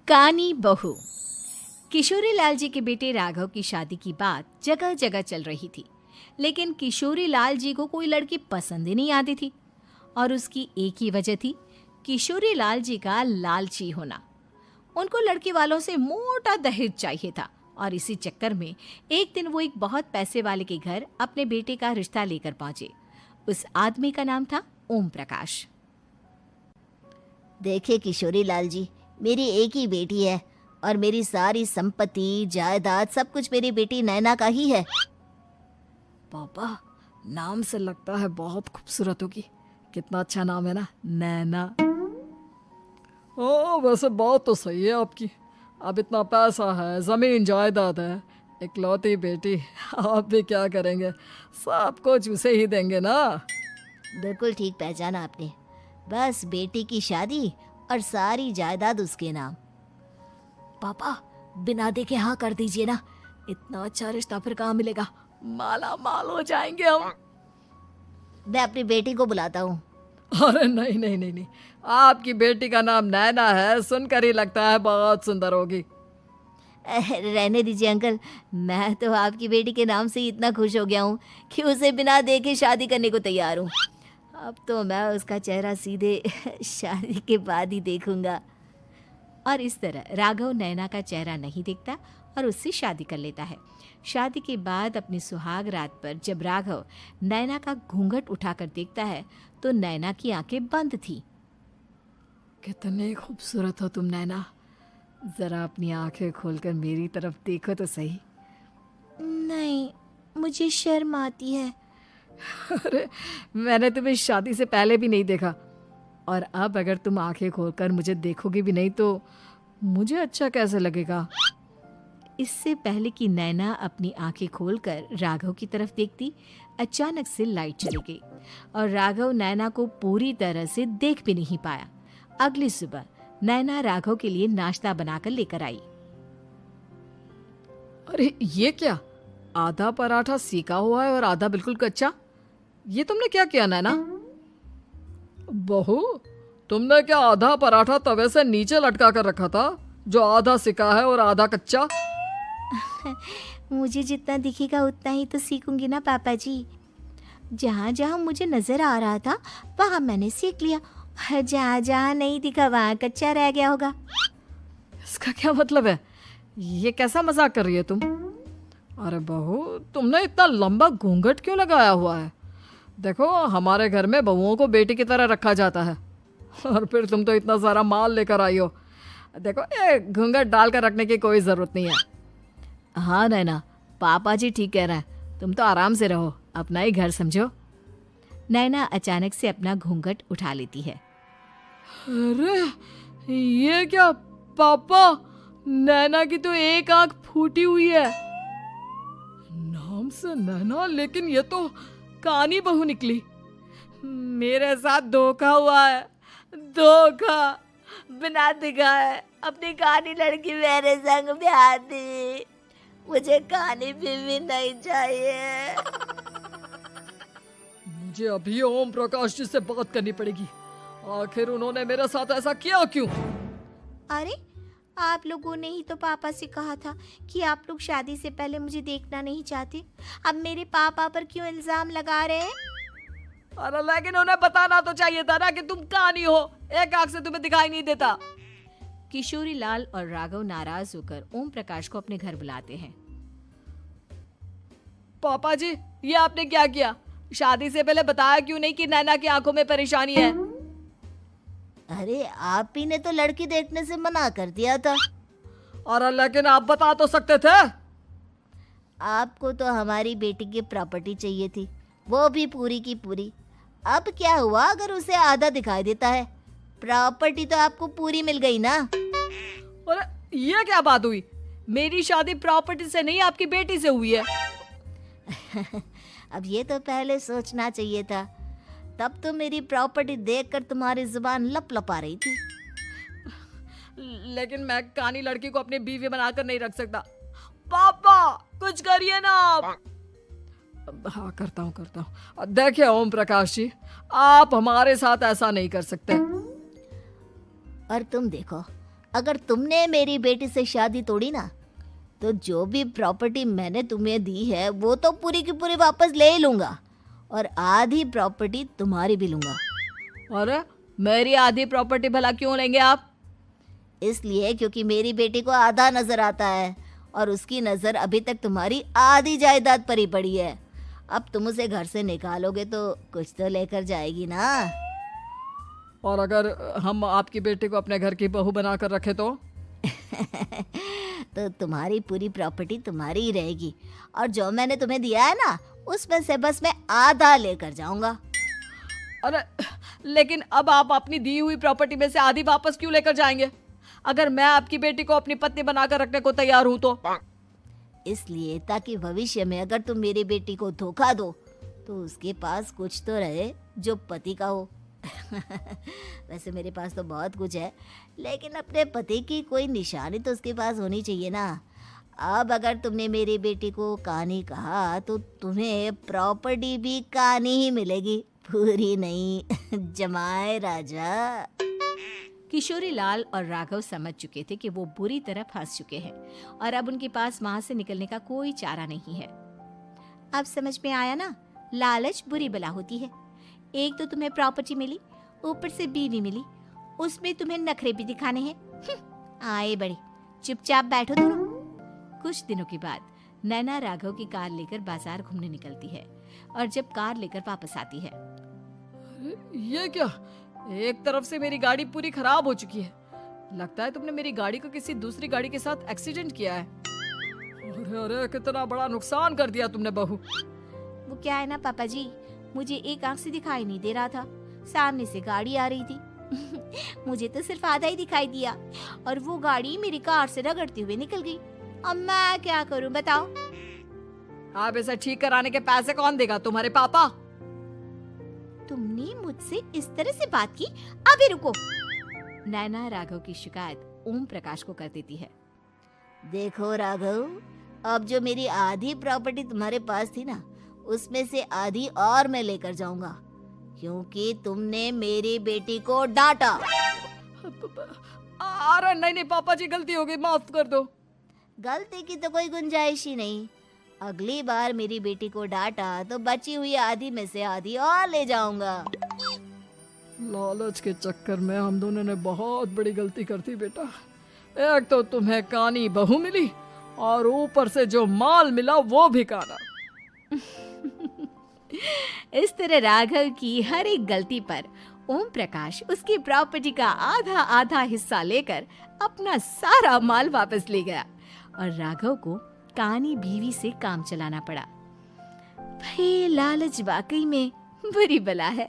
कानी बहू। किशोरी लाल जी के बेटे राघव की शादी की बात जगह जगह चल रही थी, लेकिन किशोरी लाल जी को कोई लड़की पसंद ही नहीं आती थी। और उसकी एक ही वजह थी, किशोरी लाल जी का लालची होना। उनको लड़की वालों से मोटा दहेज चाहिए था और इसी चक्कर में एक दिन वो एक बहुत पैसे वाले के घर अपने बेटे का रिश्ता लेकर पहुंचे। उस आदमी का नाम था ओम प्रकाश। देखे किशोरी लाल जी, मेरी एक ही बेटी है और मेरी सारी संपत्ति जायदाद सब कुछ मेरी बेटी नैना का ही है। पापा, नाम से लगता है बहुत खूबसूरत होगी। कितना अच्छा नाम है ना, नैना। ओ, वैसे बात तो सही है आपकी। अब इतना पैसा है, जमीन जायदाद है, इकलौती बेटी, आप भी क्या करेंगे? सब कुछ उसे ही देंगे ना। बिल्कुल ठीक पहचाना आपने। बस बेटी की शादी और सारी जायदाद उसके नाम। पापा, बिना देखे हाँ कर दीजिए ना। इतना अच्छा रिश्ता फिर कहाँ मिलेगा? माला माल हो जाएंगे हम। मैं अपनी बेटी को बुलाता हूँ। अरे नहीं नहीं नहीं नहीं, आपकी बेटी का नाम नैना है, सुनकर ही लगता है बहुत सुंदर होगी। रहने दीजिए अंकल, मैं तो आपकी बेटी के नाम से ही इतना खुश हो गया हूँ कि उसे बिना देखे शादी करने को तैयार हूँ। अब तो मैं उसका चेहरा सीधे शादी के बाद ही देखूंगा। और इस तरह राघव नैना का चेहरा नहीं देखता और उससे शादी कर लेता है। शादी के बाद अपनी सुहाग रात पर जब राघव नैना का घूंघट उठाकर देखता है तो नैना की आंखें बंद थी। कितनी खूबसूरत हो तुम नैना, जरा अपनी आंखें खोलकर मेरी तरफ देखो तो सही। नहीं, मुझे शर्म आती है। अरे, मैंने तुम्हें शादी से पहले भी नहीं देखा, और अब अगर तुम आंखें खोलकर मुझे देखोगी भी नहीं तो मुझे अच्छा कैसे लगेगा? इससे पहले कि नैना अपनी आंखें खोलकर राघव की तरफ देखती, अचानक से लाइट चली गई और राघव नैना को पूरी तरह से देख भी नहीं पाया। अगली सुबह नैना राघव के लिए नाश्ता बनाकर लेकर आई। अरे ये क्या, आधा पराठा सीका हुआ है और आधा बिल्कुल कच्चा। ये तुमने क्या किया नैना? बहू, तुमने क्या आधा पराठा तवे से नीचे लटका कर रखा था, जो आधा सिका है और आधा कच्चा? मुझे जितना दिखेगा उतना ही तो सीखूंगी ना पापा जी। जहाँ जहाँ मुझे नजर आ रहा था वहाँ मैंने सीख लिया, जहाँ जहाँ नहीं दिखा वहाँ कच्चा रह गया होगा। इसका क्या मतलब है? ये कैसा मजाक कर रही है तुम? अरे बहू, तुमने इतना लंबा घूंघट क्यों लगाया हुआ है? देखो, हमारे घर में बहुओं को बेटी की तरह रखा जाता है, और फिर तुम तो इतना सारा माल लेकर आई हो। देखो, ये घूंघट डालकर रखने की कोई ज़रूरत नहीं है। हाँ नैना, पापा जी ठीक कह रहे हैं, तुम तो आराम से रहो, अपना ही घर समझो। नैना अचानक से अपना घूंघट उठा लेती है। अरे ये क्या पापा, नैना की तो एक आंख फूटी हुई है। नाम से नैना, लेकिन ये तो कानी बहू निकली। मेरे साथ धोखा हुआ है, धोखा। बिना दिखाए अपनी कानी लड़की मेरे संग ब्याह दी। मुझे कानी बीवी नहीं चाहिए। मुझे अभी ओम प्रकाश जी से बात करनी पड़ेगी। आखिर उन्होंने मेरे साथ ऐसा किया क्यों? अरे, आप लोगों ने ही तो पापा से कहा था कि आप लोग शादी से पहले मुझे देखना नहीं चाहते। अब मेरे पापा पर क्यों इल्जाम लगा रहे हैं? अरे लेकिन उन्हें बताना तो चाहिए था ना कि तुम कानी हो, एक आंख से तुम्हें दिखाई नहीं देता। किशोरी लाल और राघव नाराज होकर ओम प्रकाश को अपने घर बुलाते हैं। पापा जी, ये आपने क्या किया? शादी से पहले बताया क्यों नहीं कि नैना की आंखों में परेशानी है? अरे, आप ही ने तो लड़की देखने से मना कर दिया था। अरे लेकिन आप बता तो सकते थे। आपको तो हमारी बेटी की प्रॉपर्टी चाहिए थी, वो भी पूरी की पूरी। अब क्या हुआ अगर उसे आधा दिखाई देता है? प्रॉपर्टी तो आपको पूरी मिल गई ना। अरे ये क्या बात हुई? मेरी शादी प्रॉपर्टी से नहीं, आपकी बेटी से हुई है। अब ये तो पहले सोचना चाहिए था, तब तो मेरी प्रॉपर्टी देखकर तुम्हारी जुबान लप लपा रही थी। लेकिन मैं कानी लड़की को अपनी बीवी बनाकर नहीं रख सकता। पापा, कुछ करिए ना आप। हाँ, करता हूँ। देखिए ओम प्रकाश जी, आप हमारे साथ ऐसा नहीं कर सकते। और तुम देखो, अगर तुमने मेरी बेटी से शादी तोड़ी ना, तो जो भी प्रॉपर्टी मैंने तुम्हें दी है वो तो पूरी की पूरी वापस ले ही लूँगा, और आधी प्रॉपर्टी तुम्हारी भी लूँगा। अरे मेरी आधी प्रॉपर्टी भला क्यों लेंगे आप? इसलिए क्योंकि मेरी बेटी को आधा नजर आता है और उसकी नज़र अभी तक तुम्हारी आधी जायदाद पर ही पड़ी है। अब तुम उसे घर से निकालोगे तो कुछ तो लेकर जाएगी ना। और अगर हम आपकी बेटी को अपने घर की बहू बना कर रखे तो? तो तुम्हारी पूरी प्रॉपर्टी तुम्हारी ही रहेगी, और जो मैंने तुम्हें दिया है ना, उसमें से बस मैं आधा लेकर जाऊंगा। अरे लेकिन अब आप अपनी दी हुई प्रॉपर्टी में से आधी वापस क्यों लेकर जाएंगे? अगर मैं आपकी बेटी को अपनी पत्नी बनाकर रखने को तैयार हूं तो? इसलिए ताकि भविष्य में अगर तुम मेरी बेटी को धोखा दो तो उसके पास कुछ तो रहे जो पति का हो। वैसे मेरे पास तो बहुत कुछ है, लेकिन अपने पति की कोई निशानी तो उसके पास होनी चाहिए ना। अब अगर तुमने मेरी बेटी को कानी कहा तो तुम्हें प्रॉपर्टी भी कानी ही मिलेगी, पूरी नहीं। जमाए राजा। किशोरी लाल और राघव समझ चुके थे कि वो बुरी तरह फंस चुके हैं और अब उनके पास वहां से निकलने का कोई चारा नहीं है। अब समझ में आया ना, लालच बुरी बला होती है। एक तो तुम्हें प्रॉपर्टी मिली, ऊपर से बीवी मिली, उसमें तुम्हें नखरे भी दिखाने हैं। आए बड़े, चुपचाप बैठो दोनों। कुछ दिनों के बाद नैना राघव की कार लेकर बाजार घूमने निकलती है और जब कार लेकर वापस आती है, ये क्या? एक तरफ से मेरी गाड़ी पूरी खराब हो चुकी है। लगता है तुमने मेरी गाड़ी को किसी दूसरी गाड़ी के साथ एक्सीडेंट किया है। अरे अरे कितना बड़ा नुकसान कर दिया तुमने बहू। वो क्या है ना पापा जी, मुझे एक आंख से दिखाई नहीं दे रहा था, सामने से गाड़ी आ रही थी। मुझे तो सिर्फ आधा ही दिखाई दिया और वो गाड़ी मेरी कार से रगड़ते हुए निकल गई। अब मैं क्या करूं बताओ? आप इसे ठीक कराने के पैसे कौन देगा? तुम्हारे पापा? तुमने मुझसे इस तरह से बात की? अभी रुको। नैना राघव की शिकायत ओम प्रकाश को कर देती है। देखो राघव, अब जो मेरी आधी प्रॉपर्टी तुम्हारे पास थी ना, उसमें से आधी और मैं लेकर जाऊंगा, क्योंकि तुमने मेरी बेटी को डांटा। अरे नहीं नहीं पापा जी, गलती हो गई, माफ कर दो। गलती की तो कोई गुंजाइश ही नहीं। अगली बार मेरी बेटी को डांटा तो बची हुई आधी में से आधी और ले जाऊंगा। लालच के चक्कर में हम दोनों ने बहुत बड़ी गलती कर दी बेटा। एक तो तुम्हें कानी बहू मिली और ऊपर से जो माल मिला वो भी काना। इस तरह राघव की हर एक गलती पर ओम प्रकाश उसकी प्रॉपर्टी का आधा आधा हिस्सा लेकर अपना सारा माल वापस ले गया और राघव को कानी बीवी से काम चलाना पड़ा। भाई लालच वाकई में बुरी बला है।